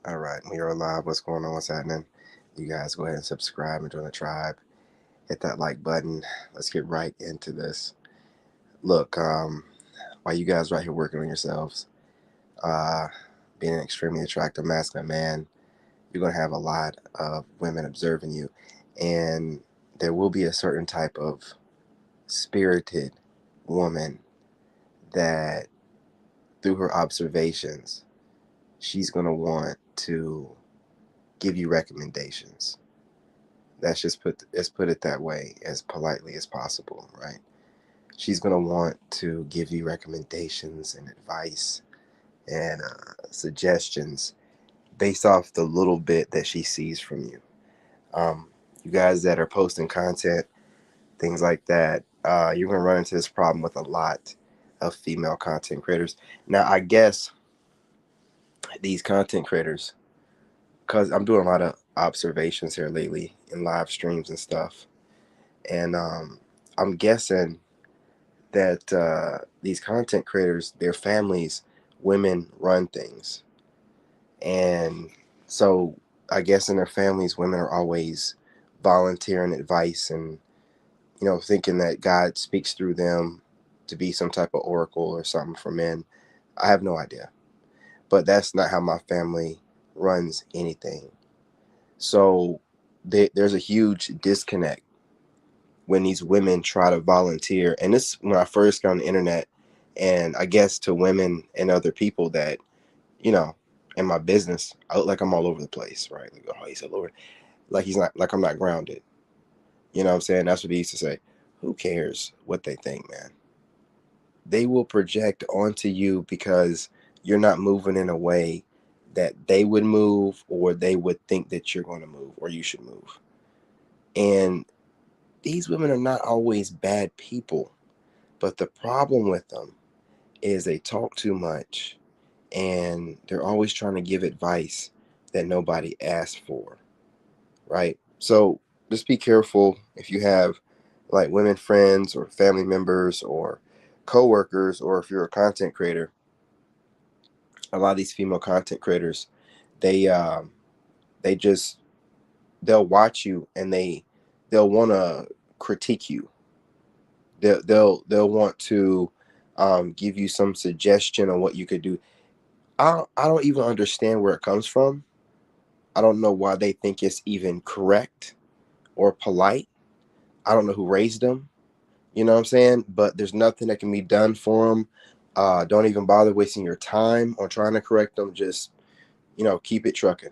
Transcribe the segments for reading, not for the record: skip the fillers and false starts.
All right, we are live. What's going on? What's happening? You guys go ahead and subscribe and join the tribe. Hit that like button. Let's get right into this. Look, while you guys right here working on yourselves, uh, being an extremely attractive masculine man, you're gonna have a lot of women observing you, and there will be a certain type of spirited woman that, through her observations, she's gonna want to give you recommendations. Let's put it that way, as politely as possible, right? She's gonna want to give you recommendations and advice and suggestions based off the little bit that she sees from you. You guys that are posting content, things like that, you're gonna run into this problem with a lot of female content creators. Now, I guess these content creators, because I'm doing a lot of observations here lately in live streams and stuff, and I'm guessing that these content creators, their families, women run things. And so I guess in their families, women are always volunteering advice and, thinking that God speaks through them to be some type of oracle or something for men. I have no idea. But that's not how my family runs anything. So there's a huge disconnect when these women try to volunteer. And this, when I first got on the internet, and I guess to women and other people that, you know, in my business, I look like I'm all over the place, right? Like, oh, he's all over. Like he's not, like I'm not grounded. You know what I'm saying? That's what he used to say. Who cares what they think, man? They will project onto you because you're not moving in a way that they would move, or they would think that you're going to move or you should move. And these women are not always bad people, but the problem with them is they talk too much and they're always trying to give advice that nobody asked for, right? So just be careful if you have like women friends or family members or coworkers, or if you're a content creator. A lot of these female content creators, they they just, they'll watch you and they'll want to critique you. They'll want to give you some suggestion on what you could do. I don't even understand where it comes from. I don't know why they think it's even correct or polite. I don't know who raised them. You know what I'm saying? But there's nothing that can be done for them. Don't even bother wasting your time on trying to correct them. Just, keep it trucking.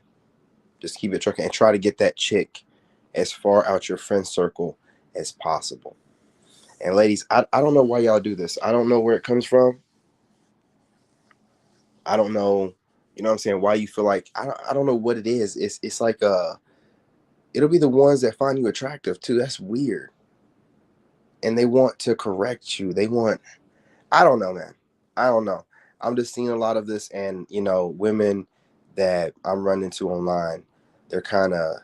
Just keep it trucking and try to get that chick as far out your friend circle as possible. And ladies, I don't know why y'all do this. I don't know where it comes from. I don't know, what I'm saying, why you feel like, I don't know what it is. It's like it'll be the ones that find you attractive too. That's weird. And they want to correct you. They want, I don't know, man. I don't know. I'm just seeing a lot of this, and women that I'm running into online, they're kind of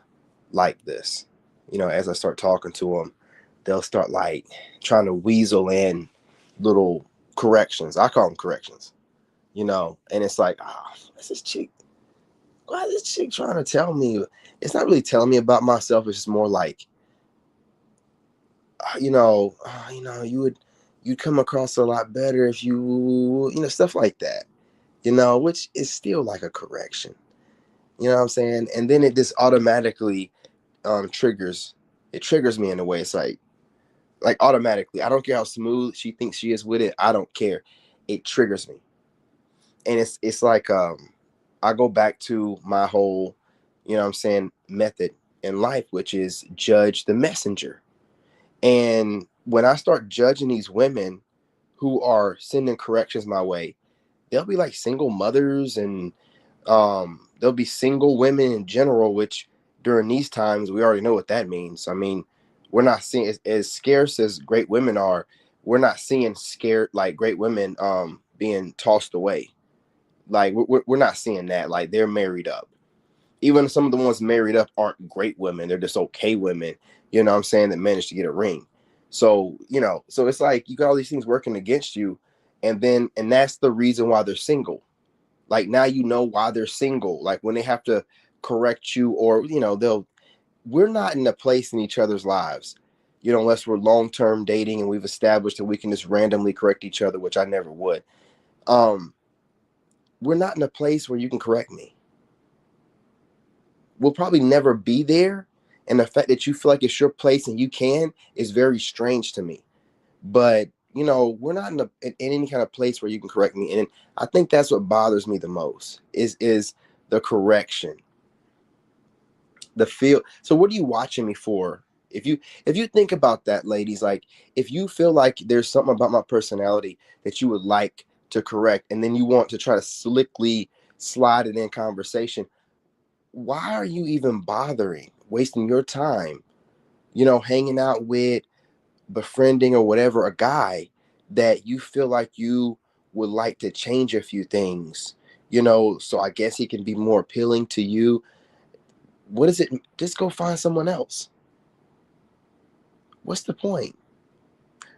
like this. As I start talking to them, they'll start like trying to weasel in little corrections. I call them corrections. And it's like, oh, what's this chick? Why is this chick trying to tell me? It's not really telling me about myself. It's just more like, you'd come across a lot better if stuff like that, which is still like a correction. You know what I'm saying? And then it just automatically triggers. It triggers me in a way. It's like automatically. I don't care how smooth she thinks she is with it. I don't care. It triggers me. And it's like I go back to my whole, method in life, which is judge the messenger. And when I start judging these women who are sending corrections my way, they'll be like single mothers, and there'll be single women in general, which during these times we already know what that means. I mean, we're not seeing, as scarce as great women are, we're not seeing scared like great women being tossed away. Like we're not seeing that. Like they're married up. Even some of the ones married up aren't great women. They're just okay women, what I'm saying, that managed to get a ring. So, so it's like you got all these things working against you. And that's the reason why they're single. Like now you know why they're single. Like when they have to correct you, or we're not in a place in each other's lives, unless we're long-term dating and we've established that we can just randomly correct each other, which I never would. Um, we're not in a place where you can correct me. We'll probably never be there. And the fact that you feel like it's your place and you can is very strange to me. But, we're not in any kind of place where you can correct me. And I think that's what bothers me the most is the correction, the feel. So what are you watching me for? If you think about that, ladies, like if you feel like there's something about my personality that you would like to correct, and then you want to try to slickly slide it in conversation, why are you even bothering wasting your time, hanging out with, befriending or whatever, a guy that you feel like you would like to change a few things, so I guess he can be more appealing to you. What is it? Just go find someone else. What's the point?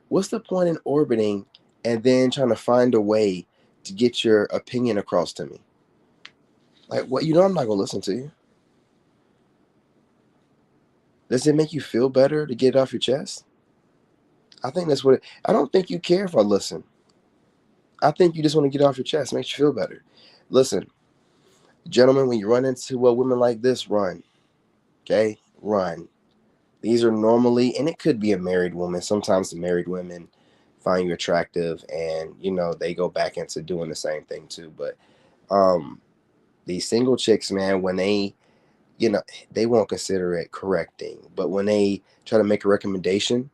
What's the point in orbiting and then trying to find a way to get your opinion across to me? Like, what? I'm not going to listen to you. Does it make you feel better to get it off your chest? I think that's what I don't think you care if I listen. I think you just want to get off your chest. It makes you feel better. Listen, gentlemen, when you run into women like this, run. Okay? Run. These are normally, and it could be a married woman. Sometimes the married women find you attractive and, they go back into doing the same thing too. But these single chicks, man, when they won't consider it correcting. But when they try to make a recommendation,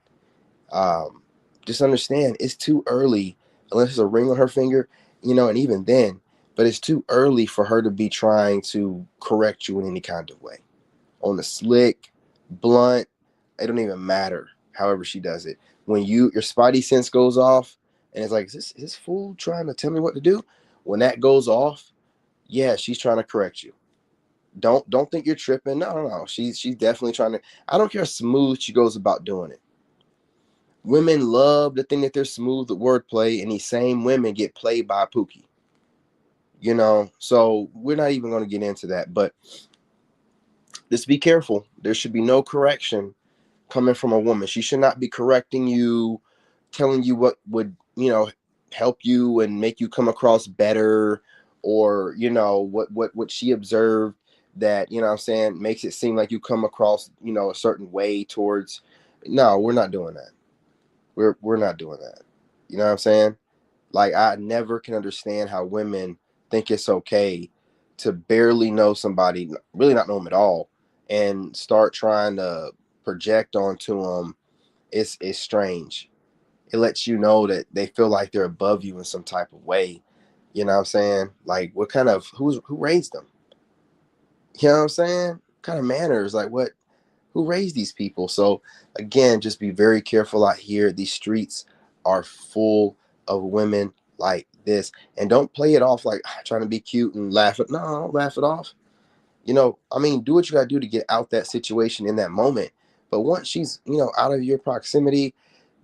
um, just understand it's too early, unless there's a ring on her finger, and even then, but it's too early for her to be trying to correct you in any kind of way. On the slick, blunt, it don't even matter however she does it. When your spidey sense goes off and it's like, is this fool trying to tell me what to do? When that goes off, yeah, she's trying to correct you. Don't think you're tripping. No. She's definitely trying to. I don't care how smooth she goes about doing it. Women love to think that they're smooth with wordplay, and these same women get played by Pookie. So we're not even going to get into that. But just be careful. There should be no correction coming from a woman. She should not be correcting you, telling you what would, help you and make you come across better, or, what she observed that, what I'm saying, makes it seem like you come across, a certain way towards. No, we're not doing that. We're not doing that. You know what I'm saying? Like, I never can understand how women think it's okay to barely know somebody, really not know them at all, and start trying to project onto them. It's strange. It lets you know that they feel like they're above you in some type of way. You know what I'm saying? Like, what kind of who raised them? You know what I'm saying? What kind of manners? Like, what? Who raised these people? So again, just be very careful out here. These streets are full of women like this, and don't play it off like trying to be cute and laugh it. No, don't laugh it off. I mean, do what you gotta do to get out that situation in that moment. But once she's, out of your proximity,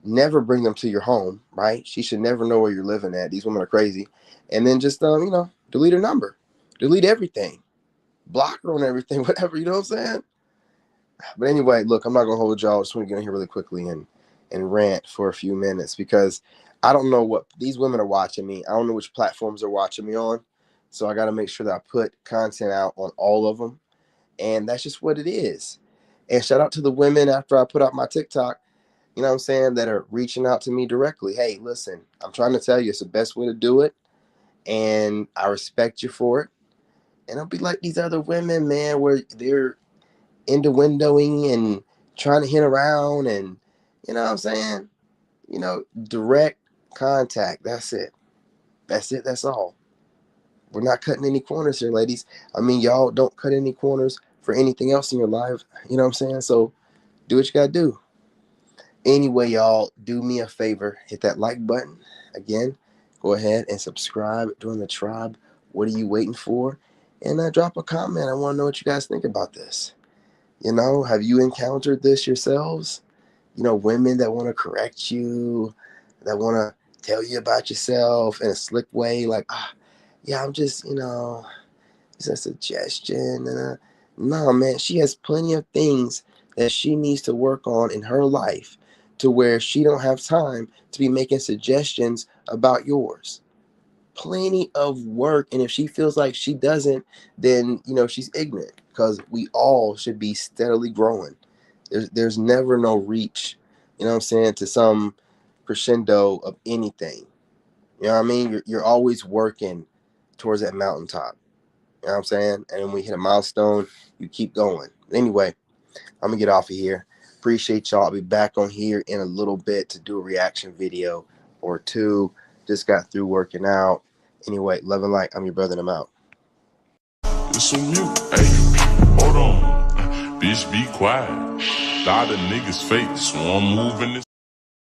never bring them to your home, right? She should never know where you're living at. These women are crazy. And then just, delete her number, delete everything, block her on everything, whatever. You know what I'm saying? But anyway, look, I'm not gonna hold y'all. I just want to get in here really quickly and rant for a few minutes, because I don't know what these women are watching me. I don't know which platforms they're watching me on. So I got to make sure that I put content out on all of them. And that's just what it is. And shout out to the women after I put out my TikTok, what I'm saying, that are reaching out to me directly. Hey, listen, I'm trying to tell you it's the best way to do it. And I respect you for it. And I'll be like these other women, man, where they're into windowing and trying to hint around, and you know what I'm saying? Direct contact. That's it. That's it. That's all. We're not cutting any corners here, ladies. I mean, y'all don't cut any corners for anything else in your life. You know what I'm saying? So do what you gotta do. Anyway, y'all, do me a favor. Hit that like button. Again, go ahead and subscribe. Join the tribe. What are you waiting for? And drop a comment. I want to know what you guys think about this. Have you encountered this yourselves? Women that want to correct you, that want to tell you about yourself in a slick way, like, yeah, I'm just, it's a suggestion. No, man, she has plenty of things that she needs to work on in her life to where she don't have time to be making suggestions about yours. Plenty of work, and if she feels like she doesn't, then she's ignorant, because we all should be steadily growing. There's never no reach, what I'm saying, to some crescendo of anything. You know what I mean? You're always working towards that mountaintop. You know what I'm saying? And when we hit a milestone, you keep going. Anyway, I'm gonna get off of here. Appreciate y'all. I'll be back on here in a little bit to do a reaction video or two. Just got through working out. Anyway, love and light. I'm your brother, and I'm out. It's a mute. Hey, hold on. Bitch, be quiet. Die the niggas fake, so I'm moving this.